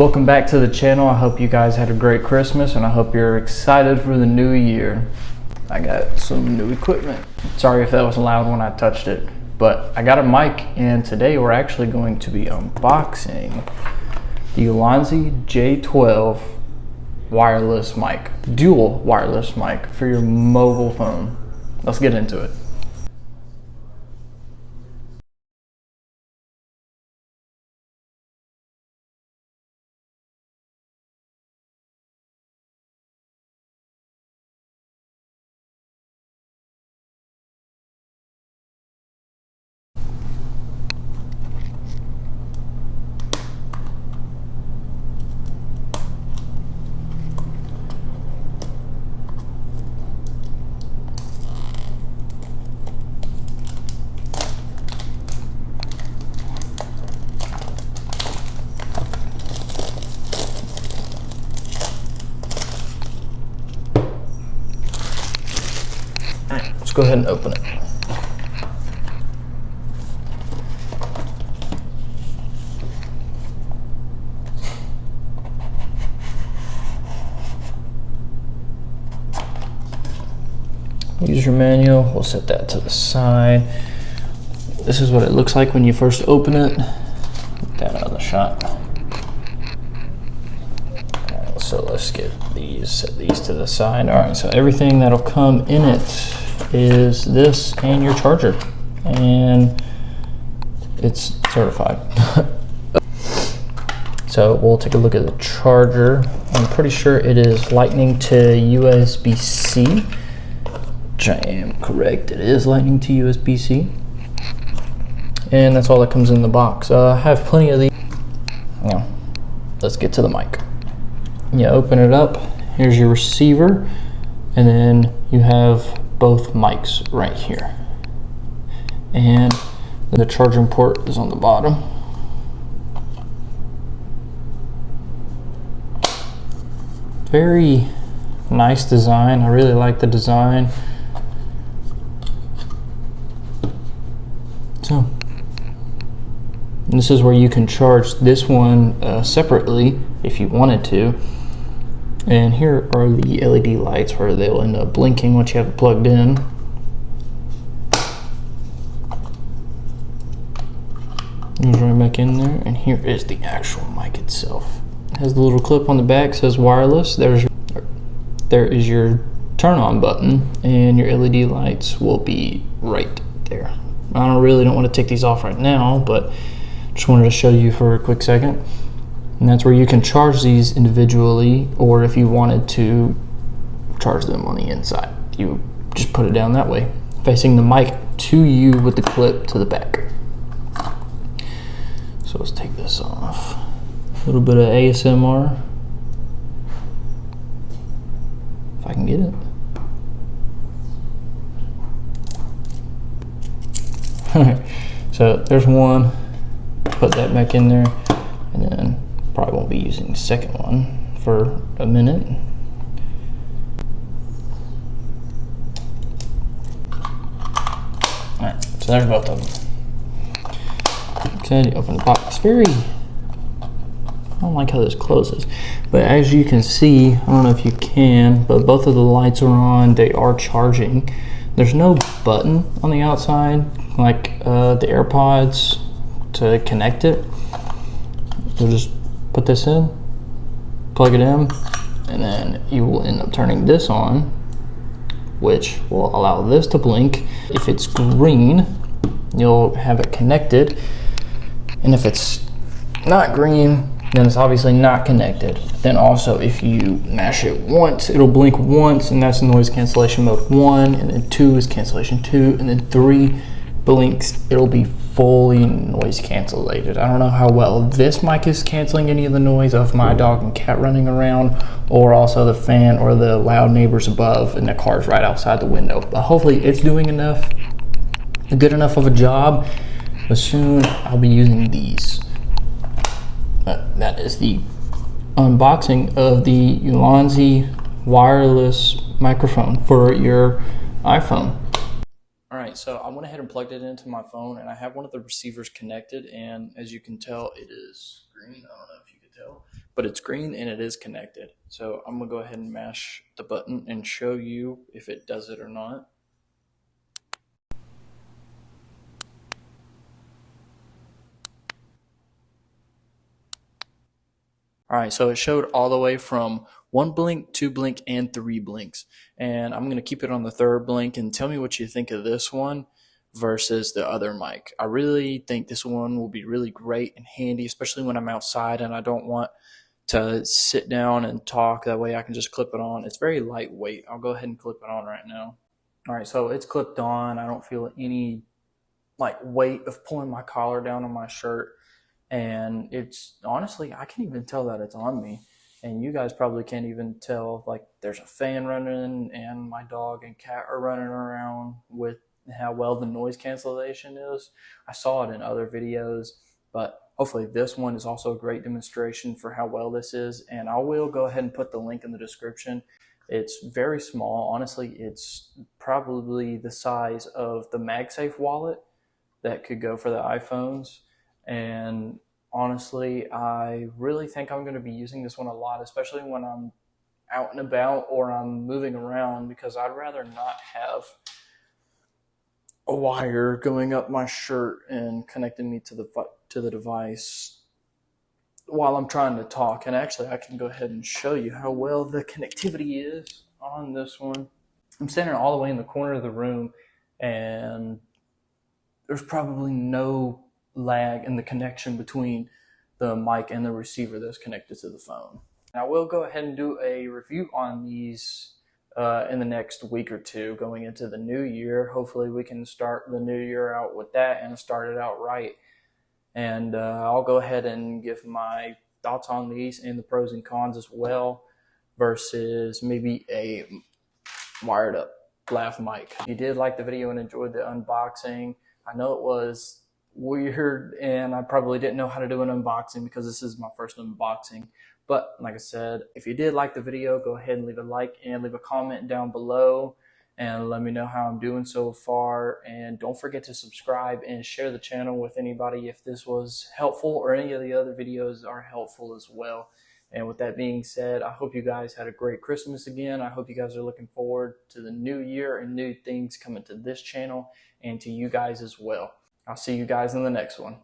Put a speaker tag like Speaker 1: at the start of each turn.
Speaker 1: Welcome back to the channel. I hope you guys had a great Christmas and I hope you're excited for the new year. I got some new equipment. Sorry if that was loud when I touched it, but I got a mic and today we're actually going to be unboxing the Ulanzi J12 Wireless Mic, dual wireless mic for your mobile phone. Let's get into it. Let's go ahead and open it. User manual, we'll set that to the side. This is what it looks like when you first open it. Get that out of the shot. Alright, so let's get these, set these to the side. Alright, so everything that'll come in it is this and your charger, and it's certified. So we'll take a look at the charger. I'm pretty sure it is lightning to USB-C, which I am correct. It is lightning to USB-C, and that's all that comes in the box. I have plenty of these. Now let's get to the mic. You open it up, here's your receiver, and then you have both mics right here, and the charging port is on the bottom. Very nice design. I really like the design. So this is where you can charge this one separately if you wanted to. And here are the LED lights where they'll end up blinking once you have it plugged in. Goes right back in there, and here is the actual mic itself. It has the little clip on the back, says wireless. There is your turn on button, and your LED lights will be right there. I really don't want to take these off right now, but just wanted to show you for a quick second. And that's where you can charge these individually, or if you wanted to charge them on the inside, you just put it down that way, facing the mic to you with the clip to the back. So let's take this off. A little bit of ASMR, if I can get it. Alright, so there's one. Put that back in there, and then probably won't be using the second one for a minute. Alright, so there's both of them. Okay, you open the box. Very, I don't like how this closes, but as you can see, I don't know if you can, but both of the lights are on. They are charging. There's no button on the outside like the AirPods to connect it. So just put this in, plug it in, and then you will end up turning this on, which will allow this to blink. If it's green, you'll have it connected, and if it's not green, then it's obviously not connected. Then also, if you mash it once, it'll blink once, and that's noise cancellation mode 1, and then 2 is cancellation 2, and then 3 blinks, it'll be fully noise cancellated. I don't know how well this mic is canceling any of the noise of my dog and cat running around, or also the fan or the loud neighbors above and the cars right outside the window. But hopefully it's doing good enough of a job. But soon I'll be using these. That is the unboxing of the Ulanzi wireless microphone for your iPhone. Alright, so I went ahead and plugged it into my phone, and I have one of the receivers connected, and as you can tell, it is green. I don't know if you can tell, but but it's green and it is connected. So I'm gonna go ahead and mash the button and show you if it does it or not. All right, so it showed all the way from 1 blink, 2 blink, and 3 blinks. And I'm gonna keep it on the 3rd blink, and tell me what you think of this one versus the other mic. I really think this one will be really great and handy, especially when I'm outside and I don't want to sit down and talk. That way I can just clip it on. It's very lightweight. I'll go ahead and clip it on right now. All right, so it's clipped on. I don't feel any like weight of pulling my collar down on my shirt. And it's honestly, I can't even tell that it's on me. And you guys probably can't even tell, like there's a fan running and my dog and cat are running around with how well the noise cancellation is. I saw it in other videos, but hopefully this one is also a great demonstration for how well this is. And I will go ahead and put the link in the description. It's very small. Honestly, it's probably the size of the MagSafe wallet that could go for the iPhones. And honestly, I really think I'm going to be using this one a lot, especially when I'm out and about or I'm moving around, because I'd rather not have a wire going up my shirt and connecting me to the device while I'm trying to talk. And actually, I can go ahead and show you how well the connectivity is on this one. I'm standing all the way in the corner of the room, and there's probably no lag in the connection between the mic and the receiver that's connected to the phone. And I will go ahead and do a review on these in the next week or two going into the new year. Hopefully we can start the new year out with that and start it out right. And I'll go ahead and give my thoughts on these and the pros and cons as well versus maybe a wired up lav mic. If you did like the video and enjoyed the unboxing, I know it was weird and I probably didn't know how to do an unboxing because this is my first unboxing. But like I said, if you did like the video, go ahead and leave a like and leave a comment down below and let me know how I'm doing so far. And don't forget to subscribe and share the channel with anybody if this was helpful or any of the other videos are helpful as well. And with that being said, I hope you guys had a great Christmas again. I hope you guys are looking forward to the new year and new things coming to this channel and to you guys as well. I'll see you guys in the next one.